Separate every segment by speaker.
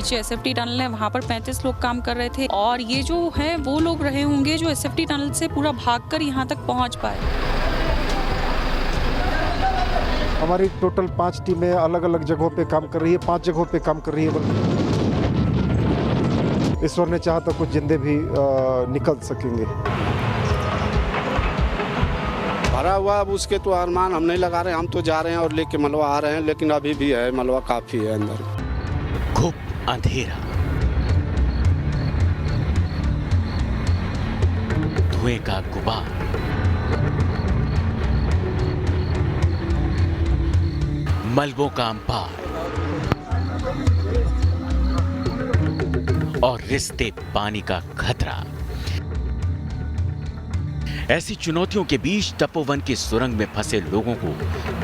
Speaker 1: नीचे SFT tunnel है, वहाँ पर 35 लोग काम कर रहे थे और ये जो है वो लोग रहे होंगे जो एसएफटी टनल से पूरा भागकर यहाँ तक पहुँच पाए।
Speaker 2: हमारी टोटल 5 टीमें अलग अलग जगहों पे काम कर रही है, 5 जगहों पे काम कर रही है। ईश्वर ने चाहा तो कुछ जिंदे भी निकल सकेंगे।
Speaker 3: भरा हुआ अब उसके तो अरमान हम नहीं लगा रहे, हम तो जा रहे हैं और लेके मलबा आ रहे हैं, लेकिन अभी भी है मलबा काफी है अंदर।
Speaker 4: घुप अंधेरा, धुएं का गुबार, मलबों का अंपार और रिश्ते पानी का खतरा। ऐसी चुनौतियों के बीच तपोवन की सुरंग में फंसे लोगों को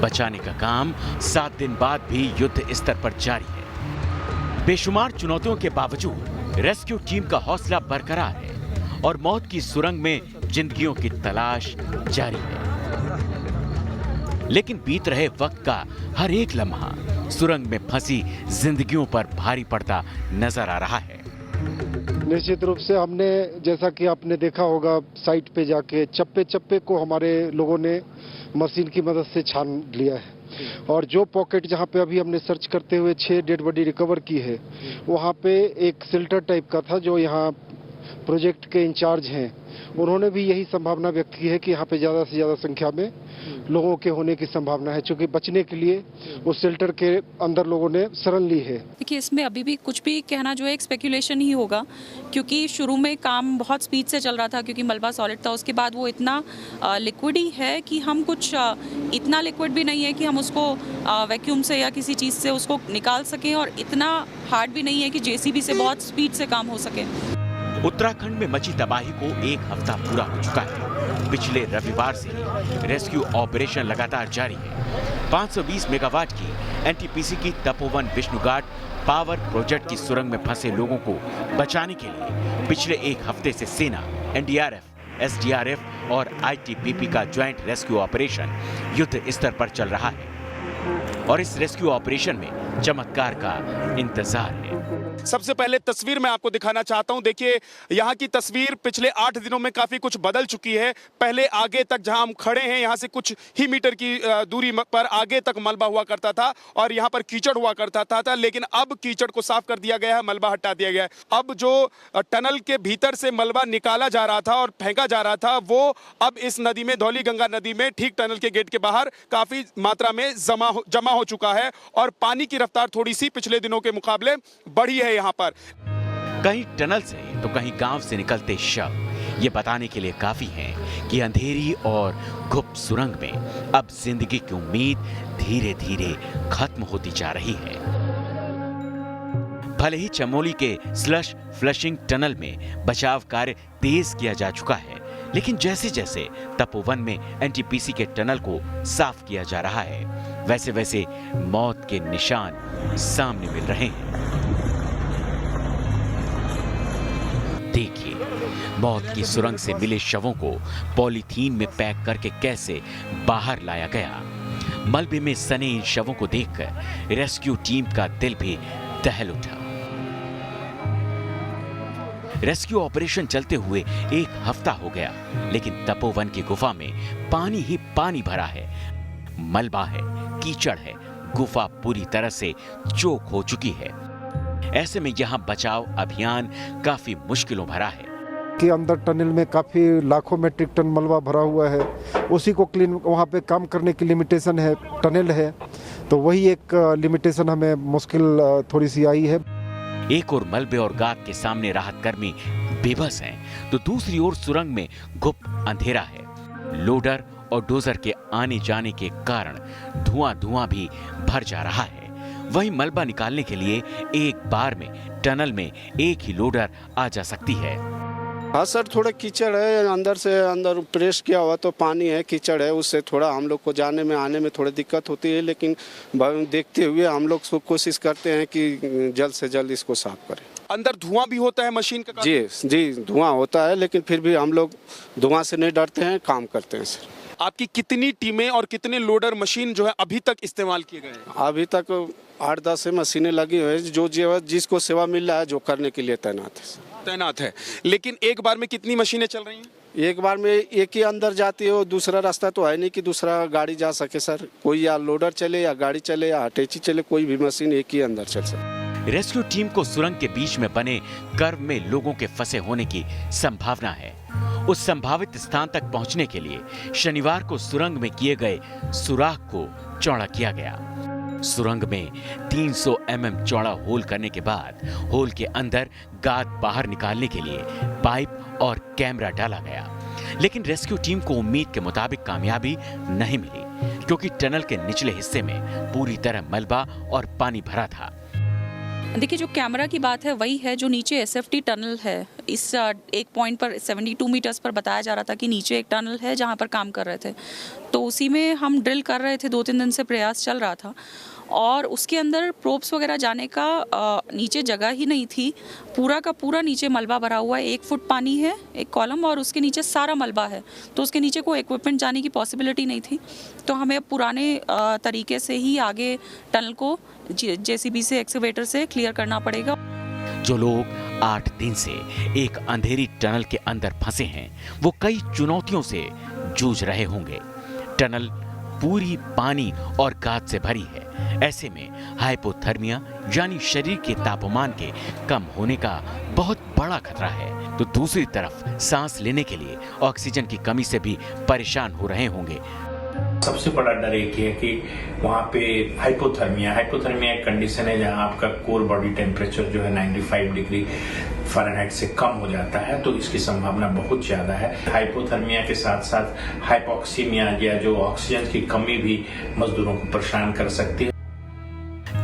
Speaker 4: बचाने का काम 7 दिन बाद भी युद्ध स्तर पर जारी है। बेशुमार चुनौतियों के बावजूद रेस्क्यू टीम का हौसला बरकरार है और मौत की सुरंग में जिंदगियों की तलाश जारी है। लेकिन बीत रहे वक्त का हर एक लम्हा सुरंग में फंसी जिंदगियों पर भारी पड़ता नजर आ रहा है।
Speaker 2: निश्चित रूप से हमने, जैसा कि आपने देखा होगा, साइट पे जाके चप्पे चप्पे को हमारे लोगों ने मशीन की मदद से छान लिया है और जो पॉकेट जहां पे अभी हमने सर्च करते हुए 6 डेड बॉडी रिकवर की है, वहां पे एक शेल्टर टाइप का था। जो यहाँ प्रोजेक्ट के इंचार्ज हैं, उन्होंने भी यही संभावना व्यक्त की है कि यहाँ पे ज़्यादा से ज़्यादा संख्या में लोगों के होने की संभावना है, क्योंकि बचने के लिए उस शेल्टर के अंदर लोगों ने शरण ली है।
Speaker 1: देखिए, इसमें अभी भी कुछ भी कहना जो है एक स्पेकुलेशन ही होगा, क्योंकि शुरू में काम बहुत स्पीड से चल रहा था, क्योंकि मलबा सॉलिड था। उसके बाद वो इतना लिक्विड ही है कि हम कुछ इतना लिक्विड भी नहीं है कि हम उसको वैक्यूम से या किसी चीज़ से उसको निकाल सकें, और इतना हार्ड भी नहीं है कि जेसीबी से बहुत स्पीड से काम हो सके।
Speaker 4: उत्तराखंड में मची तबाही को 1 हफ्ता पूरा हो चुका है। पिछले रविवार से ही रेस्क्यू ऑपरेशन लगातार जारी है। 520 मेगावाट की एनटीपीसी की तपोवन विष्णुघाट पावर प्रोजेक्ट की सुरंग में फंसे लोगों को बचाने के लिए पिछले 1 हफ्ते से सेना, एनडीआरएफ, एसडीआरएफ और आईटीबीपी का ज्वाइंट रेस्क्यू ऑपरेशन युद्ध स्तर पर चल रहा है और इस रेस्क्यू ऑपरेशन में चमत्कार का इंतजार है।
Speaker 5: सबसे पहले तस्वीर मैं आपको दिखाना चाहता हूं। देखिए, यहाँ की तस्वीर पिछले 8 दिनों में काफी कुछ बदल चुकी है। पहले आगे तक जहां हम खड़े हैं, यहाँ से कुछ ही मीटर की दूरी पर आगे तक मलबा हुआ करता था और यहाँ पर कीचड़ हुआ करता था, लेकिन अब कीचड़ को साफ कर दिया गया है, मलबा हटा दिया गया है। अब जो टनल के भीतर से मलबा निकाला जा रहा था और फेंका जा रहा था, वो अब इस नदी में, धौली गंगा नदी में, ठीक टनल के गेट के बाहर काफी मात्रा में जमा हो चुका है और पानी की रफ्तार थोड़ी सी पिछले दिनों के मुकाबले बढ़ी है। यहाँ पर
Speaker 4: कहीं टनल से तो कहीं गांव से निकलते शव ये बताने के लिए काफी हैं कि अंधेरी और गुप्त सुरंग में अब जिंदगी की उम्मीद धीरे धीरे खत्म होती जा रही है। भले ही चमोली के स्लश फ्लशिंग टनल में बचाव कार्य तेज किया जा चुका है, लेकिन जैसे जैसे तपोवन में एनटीपीसी के टनल को साफ किया जा रहा है, वैसे वैसे मौत के निशान सामने मिल रहे हैं। देखिए, मौत की सुरंग से मिले शवों को पॉलीथीन में पैक करके कैसे बाहर लाया गया। मलबे में सने इन शवों को देखकर रेस्क्यू टीम का दिल भी दहल उठा। रेस्क्यू ऑपरेशन चलते हुए 1 हफ्ता हो गया, लेकिन तपोवन की गुफा में पानी ही पानी भरा है। मलबा है, कीचड़ है, गुफा पूरी तरह से चोक हो चुकी है। ऐसे में यहाँ बचाव अभियान काफी मुश्किलों भरा है।
Speaker 2: कि अंदर टनल में काफी लाखों मेट्रिक टन मलबा भरा हुआ है, उसी को क्लीन, वहाँ पे काम करने की लिमिटेशन है, टनल है, तो वही एक लिमिटेशन हमें मुश्किल थोड़ी सी आई है।
Speaker 4: एक और मलबे और गाद के सामने राहत कर्मी बेबस हैं, तो दूसरी ओर सुरंग में गुप्त अंधेरा है। लोडर और डोजर के आने जाने के कारण धुआं भी भर जा रहा है। वहीं मलबा निकालने के लिए एक बार में टनल में एक ही लोडर आ जा सकती है।
Speaker 3: हाँ सर, थोड़ा कीचड़ है, अंदर से अंदर प्रेस किया हुआ तो पानी है, कीचड़ है, उससे थोड़ा हम लोग को जाने में आने में थोड़ी दिक्कत होती है, लेकिन देखते हुए हम लोग कोशिश करते हैं कि जल्द से जल्द इसको साफ करें।
Speaker 5: अंदर धुआं भी होता है मशीन का?
Speaker 3: जी धुआं होता है, लेकिन फिर भी हम लोग धुआं से नहीं डरते हैं, काम करते हैं सर।
Speaker 5: आपकी कितनी टीमें और कितने लोडर मशीन जो है अभी तक इस्तेमाल किए गए हैं?
Speaker 3: अभी तक 8-10 मशीनें लगी हुई हैं, जो जिसको सेवा मिल रहा है जो करने के लिए तैनात है। लेकिन एक बार में कितनी मशीनें चल रही हैं? एक बार में एक ही अंदर जाती है, दूसरा रास्ता तो है नहीं कि दूसरा गाड़ी जा सके सर। कोई या लोडर चले या गाड़ी चले या अटैची चले, कोई भी मशीन एक ही अंदर चल सके।
Speaker 4: रेस्क्यू टीम को सुरंग के बीच में बने कर्व में लोगों के फंसे होने की संभावना है। उस संभावित स्थान तक पहुंचने के लिए शनिवार को सुरंग में किए गए सुराख को चौड़ा किया गया। सुरंग में 300 mm चौड़ा होल करने के बाद होल के अंदर गाद बाहर निकालने के लिए पाइप और कैमरा डाला गया, लेकिन रेस्क्यू टीम को उम्मीद के मुताबिक कामयाबी नहीं मिली, क्योंकि टनल के निचले हिस्से में पूरी तरह मलबा और पानी भरा था।
Speaker 1: देखिए, जो कैमरा की बात है वही है जो नीचे एसएफटी टनल है। इस एक पॉइंट पर 72 मीटर्स पर बताया जा रहा था कि नीचे एक टनल है जहां पर काम कर रहे थे, तो उसी में हम ड्रिल कर रहे थे। 2-3 दिन से प्रयास चल रहा था और उसके अंदर प्रोब्स वगैरह जाने का नीचे जगह ही नहीं थी। पूरा का पूरा नीचे मलबा भरा हुआ है, 1 फुट पानी है एक कॉलम और उसके नीचे सारा मलबा है, तो उसके नीचे कोई इक्विपमेंट जाने की पॉसिबिलिटी नहीं थी। तो हमें पुराने तरीके से ही आगे टनल को जेसीबी से, एक्सकेवेटर से क्लियर करना पड़ेगा।
Speaker 4: जो लोग 8 दिन से एक अंधेरी टनल के अंदर फंसे हैं, वो कई चुनौतियों से जूझ रहे होंगे। टनल पूरी पानी और गाद से भरी है। ऐसे में हाइपोथर्मिया यानी शरीर के तापमान के कम होने का बहुत बड़ा खतरा है। तो दूसरी तरफ सांस लेने के लिए ऑक्सीजन की कमी से भी परेशान हो रहे होंगे।
Speaker 6: सबसे बड़ा डर एक है कि वहाँ पे हाइपोथर्मिया एक कंडीशन है जहाँ आपका कोर बॉडी टेम्परेचर जो है 95 डिग्री फ़ारेनहाइट से कम हो जाता है, तो इसकी संभावना बहुत ज्यादा है। हाइपोथर्मिया के साथ साथ हाइपोक्सीमिया या जो ऑक्सीजन की कमी भी मजदूरों को परेशान कर सकती है।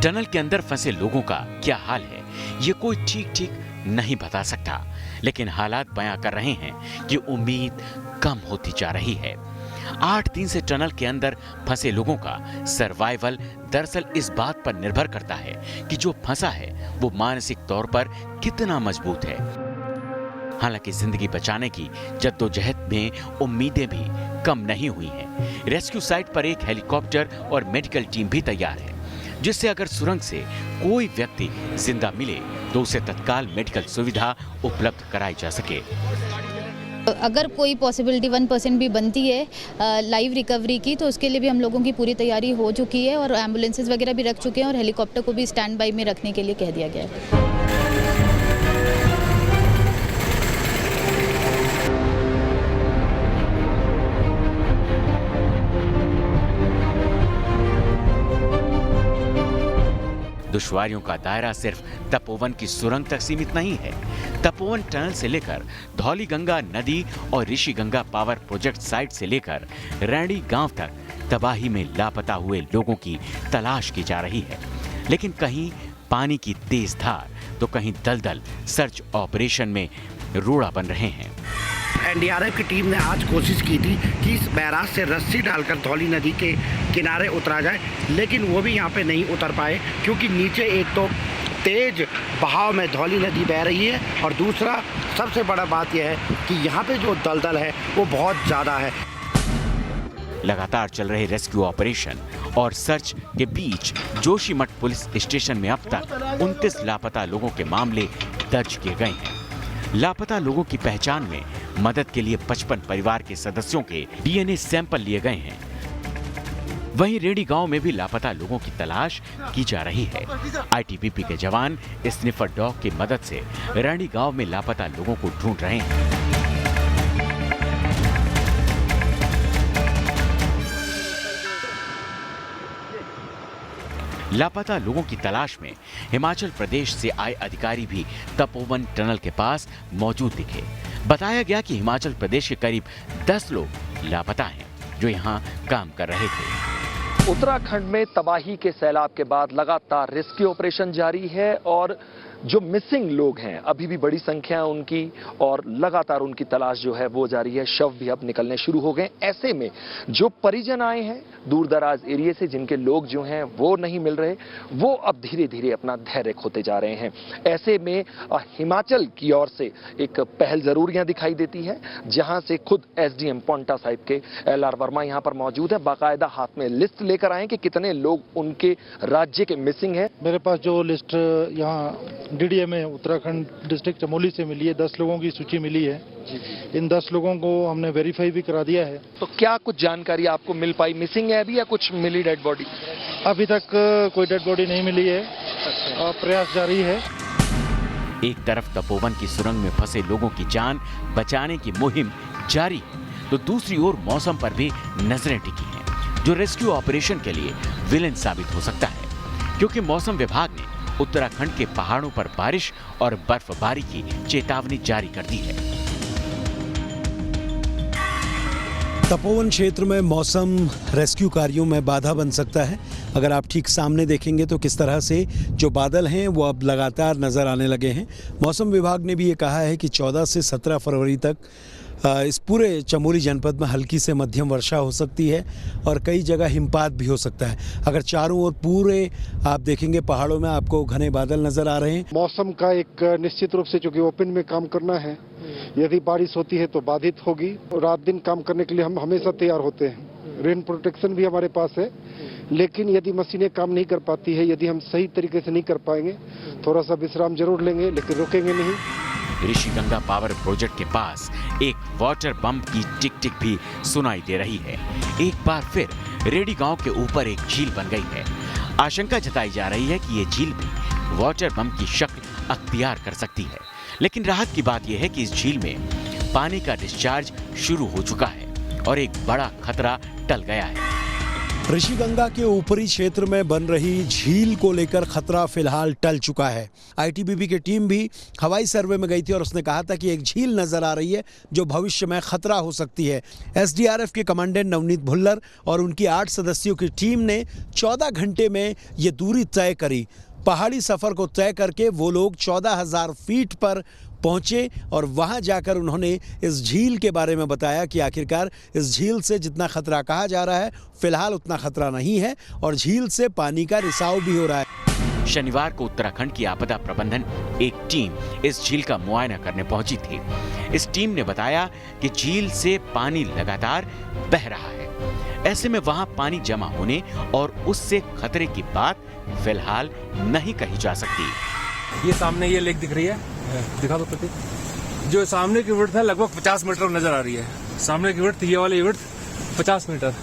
Speaker 4: टनल के अंदर फंसे लोगों का क्या हाल है, ये कोई ठीक नहीं बता सकता, लेकिन हालात बयां कर रहे हैं कि उम्मीद कम होती जा रही है। 8 दिन से टनल के अंदर फंसे लोगों का सर्वाइवल दरअसल इस बात पर निर्भर करता है कि जो फंसा है वो मानसिक तौर पर कितना मजबूत है। हालांकि जिंदगी बचाने की जद्दोजहद में उम्मीदें भी कम नहीं हुई हैं। रेस्क्यू साइट पर एक हेलीकॉप्टर और मेडिकल टीम भी तैयार है, जिससे अगर सुरंग से कोई व्यक्ति जिंदा मिले तो उसे तत्काल मेडिकल सुविधा उपलब्ध कराई जा सके।
Speaker 7: अगर कोई पॉसिबिलिटी 1% भी बनती है लाइव रिकवरी की, तो उसके लिए भी हम लोगों की पूरी तैयारी हो चुकी है और एम्बुलेंसेस वगैरह भी रख चुके हैं और हेलीकॉप्टर को भी स्टैंड बाई में रखने के लिए कह दिया गया है।
Speaker 4: दुश्वारियों का दायरा सिर्फ तपोवन की सुरंग तक सीमित नहीं है। तपोवन टनल से लेकर धौली गंगा नदी और Rishi Ganga power project site से लेकर रैणी गांव तक तबाही में लापता हुए लोगों की तलाश की जा रही है। लेकिन कहीं पानी की तेज धार तो कहीं दलदल सर्च ऑपरेशन में रोड़ा बन रहे हैं।
Speaker 8: एनडीआरएफ की टीम ने आज कोशिश की थी कि इस बैराज से रस्सी डालकर धौली नदी के किनारे उतरा जाए, लेकिन वो भी यहाँ पे नहीं उतर पाए, क्योंकि नीचे एक तो तेज बहाव में धौली नदी बह रही है और दूसरा सबसे बड़ा बात यह है कि यहाँ पे जो दलदल है वो बहुत ज़्यादा है।
Speaker 4: लगातार चल रहे रेस्क्यू ऑपरेशन और सर्च के बीच जोशीमठ पुलिस स्टेशन में अब तक 29 लापता लोगों के मामले दर्ज किए गए हैं। लापता लोगों की पहचान में मदद के लिए 55 परिवार के सदस्यों के डीएनए सैंपल लिए गए हैं। वहीं रेडी गांव में भी लापता लोगों की तलाश की जा रही है। आईटीबीपी के जवान स्निफर डॉग की मदद से रेडी गांव में लापता लोगों को ढूंढ रहे हैं। लापता लोगों की तलाश में हिमाचल प्रदेश से आए अधिकारी भी तपोवन टनल के पास मौजूद दिखे। बताया गया कि हिमाचल प्रदेश के करीब 10 लोग लापता हैं जो यहां काम कर रहे थे।
Speaker 9: उत्तराखंड में तबाही के सैलाब के बाद लगातार रेस्क्यू ऑपरेशन जारी है और जो मिसिंग लोग हैं अभी भी बड़ी संख्या है उनकी और लगातार उनकी तलाश जो है वो जारी है। शव भी अब निकलने शुरू हो गए। ऐसे में जो परिजन आए हैं दूर दराज एरिया से, जिनके लोग जो हैं वो नहीं मिल रहे, वो अब धीरे धीरे अपना धैर्य खोते जा रहे हैं। ऐसे में हिमाचल की ओर से एक पहल जरूर यहां दिखाई देती है, जहां से खुद एसडीएम पांवटा साहिब के LR वर्मा यहां पर मौजूद है। बाकायदा हाथ में लिस्ट लेकर आए कि कितने लोग उनके राज्य के मिसिंग हैं।
Speaker 10: मेरे पास जो लिस्ट यहाँ DDA में उत्तराखंड डिस्ट्रिक्ट चमोली से मिली है, 10 लोगों की सूची मिली है। इन 10 लोगों को हमने वेरीफाई भी करा दिया है।
Speaker 9: तो क्या कुछ जानकारी आपको मिल पाई? मिसिंग है अभी या कुछ मिली डेड बॉडी?
Speaker 10: अभी तक कोई डेड बॉडी नहीं मिली है, प्रयास जारी है।
Speaker 4: एक तरफ तपोवन की सुरंग में फंसे लोगों की जान बचाने की मुहिम जारी है, तो दूसरी ओर मौसम पर भी नजरें टिकी हैं, जो रेस्क्यू ऑपरेशन के लिए विलेन साबित हो सकता है, क्योंकि मौसम विभाग ने उत्तराखंड के पहाड़ों पर बारिश और बर्फबारी की चेतावनी जारी कर दी है।
Speaker 11: तपोवन क्षेत्र में मौसम रेस्क्यू कार्यों में बाधा बन सकता है। अगर आप ठीक सामने देखेंगे तो किस तरह से जो बादल हैं वो अब लगातार नज़र आने लगे हैं। मौसम विभाग ने भी ये कहा है कि 14 से 17 फरवरी तक इस पूरे चमोली जनपद में हल्की से मध्यम वर्षा हो सकती है और कई जगह हिमपात भी हो सकता है। अगर चारों ओर पूरे आप देखेंगे पहाड़ों में आपको घने बादल नजर आ रहे हैं।
Speaker 2: मौसम का एक निश्चित रूप से, चूंकि ओपन में काम करना है, यदि बारिश होती है तो बाधित होगी। रात दिन काम करने के लिए हम हमेशा तैयार होते हैं। रेन प्रोटेक्शन भी हमारे पास है, लेकिन यदि मशीनें काम नहीं कर पाती है, यदि हम सही तरीके से नहीं कर पाएंगे, थोड़ा सा विश्राम जरूर लेंगे, लेकिन रुकेंगे नहीं।
Speaker 4: ऋषिगंगा पावर प्रोजेक्ट के पास एक वाटर पंप की टिक टिक भी सुनाई दे रही है। एक बार फिर रेडी गांव के ऊपर एक झील बन गई है। आशंका जताई जा रही है कि ये झील भी वाटर पंप की शक्ल अख्तियार कर सकती है। लेकिन राहत की बात यह है कि इस झील में पानी का डिस्चार्ज शुरू हो चुका है और एक बड़ा खतरा टल गया है।
Speaker 11: ऋषिगंगा के ऊपरी क्षेत्र में बन रही झील को लेकर खतरा फिलहाल टल चुका है। ITBP की टीम भी हवाई सर्वे में गई थी और उसने कहा था कि एक झील नजर आ रही है जो भविष्य में खतरा हो सकती है। SDRF के कमांडेंट नवनीत भुल्लर और उनकी 8 सदस्यों की टीम ने 14 घंटे में ये दूरी तय करी। पहाड़ी सफर को तय करके वो लोग 14,000 फीट पर पहुंचे और वहां जाकर उन्होंने इस झील के बारे में बताया कि आखिरकार इस झील से जितना खतरा कहा जा रहा है फिलहाल उतना खतरा नहीं है और झील से पानी का रिसाव भी हो रहा है।
Speaker 4: शनिवार को उत्तराखंड की आपदा प्रबंधन एक टीम इस झील का मुआयना करने पहुंची थी। इस टीम ने बताया कि झील से पानी लगातार बह रहा है। ऐसे में वहां पानी जमा होने और उससे खतरे की बात फिलहाल नहीं कही जा सकती।
Speaker 12: ये सामने ये लेक दिख रही है, दिखा दो प्रतीक। जो सामने की विड्थ है लगभग 50 मीटर नजर आ रही है। सामने की विड्थ, ये वाली विड्थ 50 मीटर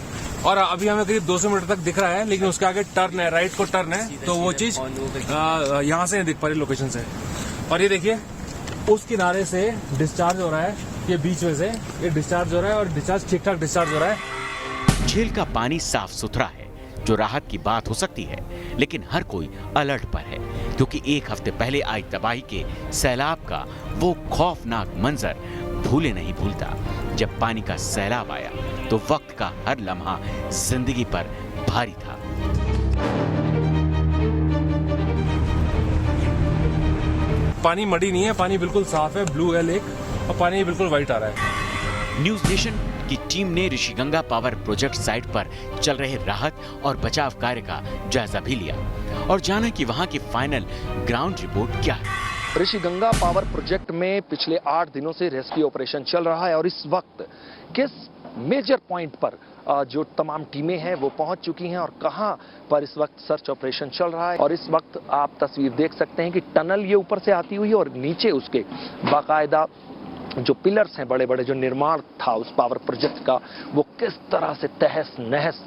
Speaker 12: और अभी हमें करीब 200 मीटर तक दिख रहा है, लेकिन उसके आगे टर्न है, राइट को टर्न है, तो वो चीज यहाँ से नहीं दिख पा रही लोकेशन से। और ये देखिए उस किनारे से डिस्चार्ज हो रहा है, ये बीच में से ये डिस्चार्ज हो रहा है और डिस्चार्ज ठीक ठाक डिस्चार्ज हो रहा है।
Speaker 4: झील का पानी साफ सुथरा है, जो राहत की बात हो सकती है, लेकिन हर कोई अलर्ट पर है, क्योंकि एक हफ्ते पहले आई तबाही के सैलाब का वो खौफनाक मंजर भूले नहीं भूलता। जब पानी का सैलाब आया तो वक्त का हर लम्हा जिंदगी पर भारी था।
Speaker 12: पानी मड़ी नहीं है, पानी बिल्कुल साफ है, ब्लू है लेक और पानी बिल्कुल व्हाइट आ रहा है।
Speaker 4: न्यूज नेशन की टीम ने ऋषिगंगा पावर प्रोजेक्ट साइट पर चल रहे राहत और बचाव कार्य का जायजा भी लिया और जाना कि वहां की फाइनल ग्राउंड रिपोर्ट क्या है।
Speaker 9: ऋषिगंगा पावर प्रोजेक्ट में पिछले 8 दिनों से रेस्क्यू ऑपरेशन चल रहा है और इस वक्त किस मेजर पॉइंट पर जो तमाम टीमें हैं वो पहुंच चुकी हैं और कहां पर इस वक्त सर्च ऑपरेशन चल रहा है। और इस वक्त आप तस्वीर देख सकते हैं कि टनल ये ऊपर से आती हुई और नीचे उसके बाकायदा जो पिलर्स हैं, बड़े बड़े जो निर्माण था उस पावर प्रोजेक्ट का, वो किस तरह से तहस नहस,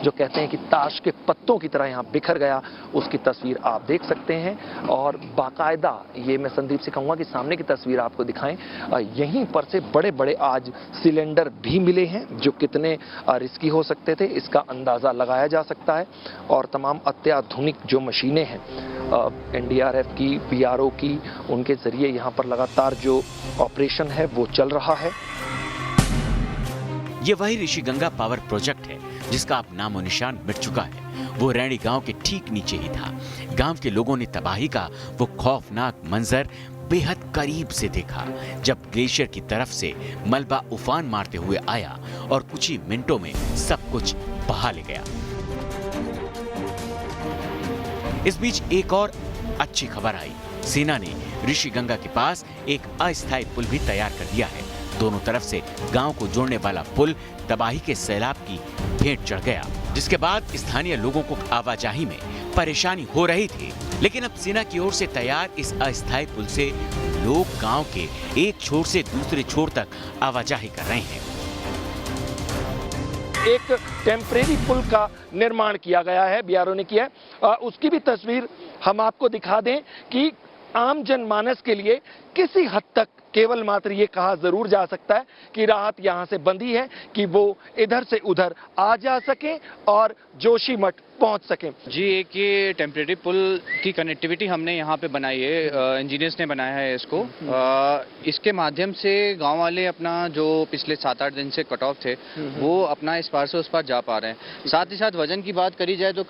Speaker 9: जो कहते हैं कि ताश के पत्तों की तरह यहाँ बिखर गया, उसकी तस्वीर आप देख सकते हैं। और बाकायदा ये मैं संदीप से कहूँगा कि सामने की तस्वीर आपको दिखाएं, यहीं पर से बड़े बड़े आज सिलेंडर भी मिले हैं जो कितने रिस्की हो सकते थे इसका अंदाज़ा लगाया जा सकता है। और तमाम अत्याधुनिक जो मशीनें हैं NDRF की, PRO की, उनके जरिए यहाँ पर लगातार जो ऑपरेशन है वो चल रहा है।
Speaker 4: ये वही ऋषिगंगा पावर प्रोजेक्ट है जिसका अब नामो निशान मिट चुका है, वो रैणी गांव के ठीक नीचे ही था। गांव के लोगों ने तबाही का वो खौफनाक मंजर बेहद करीब से देखा जब ग्लेशियर की तरफ से मलबा उफान मारते हुए आया और कुछ ही मिनटों में सब कुछ बहा ले गया। इस बीच एक और अच्छी खबर आई। सेना ने ऋषिगंगा के पास एक अस्थायी पुल भी तैयार कर दिया है। दोनों तरफ से गांव को जोड़ने वाला पुल तबाही के सैलाब की भेंट चढ़ गया, जिसके बाद स्थानीय लोगों को आवाजाही में परेशानी हो रही थी। लेकिन अब सेना की ओर से तैयार इस अस्थायी पुल से लोग गांव के एक छोर से दूसरे छोर तक आवाजाही कर रहे हैं।
Speaker 9: एक टेम्परेरी पुल का निर्माण किया गया है, बीआरओ ने किया है। उसकी भी तस्वीर हम आपको दिखा दें कि आम जनमानस के लिए किसी हद तक केवल मात्र ये कहा जरूर जा सकता है कि राहत यहाँ से बंधी है कि वो इधर से उधर आ जा सके और जोशीमठ पहुंच सके।
Speaker 13: जी, एक ये टेम्परेरी पुल की कनेक्टिविटी हमने यहाँ पे बनाई है, इंजीनियर्स ने बनाया है इसको। इसके माध्यम से गांव वाले अपना जो पिछले 7-8 दिन से कट ऑफ थे वो अपना इस पार से उस पार जा पा रहे हैं। साथ ही साथ वजन की बात करी जाए तो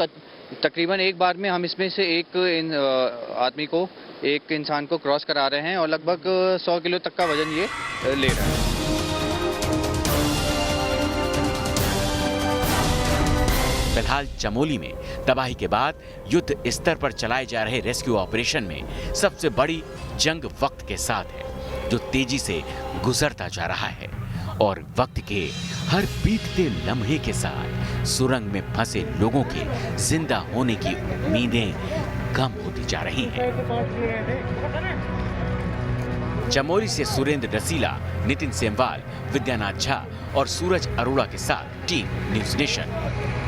Speaker 13: तकरीबन एक बार में हम इसमें से एक आदमी को, एक इंसान को क्रॉस करा रहे हैं और लगभग 100 किलो तक का वजन ये ले रहा है।
Speaker 4: फिलहाल चमोली में तबाही के बाद युद्ध स्तर पर चलाए जा रहे रेस्क्यू ऑपरेशन में सबसे बड़ी जंग वक्त के साथ है, जो तेजी से गुजरता जा रहा है और वक्त के हर बीतते लम्हे के साथ सुरंग में फंसे लोगों के जिंदा होने की उम्मीदें कम होती जा रही हैं। चमोली से सुरेंद्र रसीला, नितिन सेमवाल, विद्यानाथ झा और सूरज अरोड़ा के साथ टीम न्यूज़ नेशन।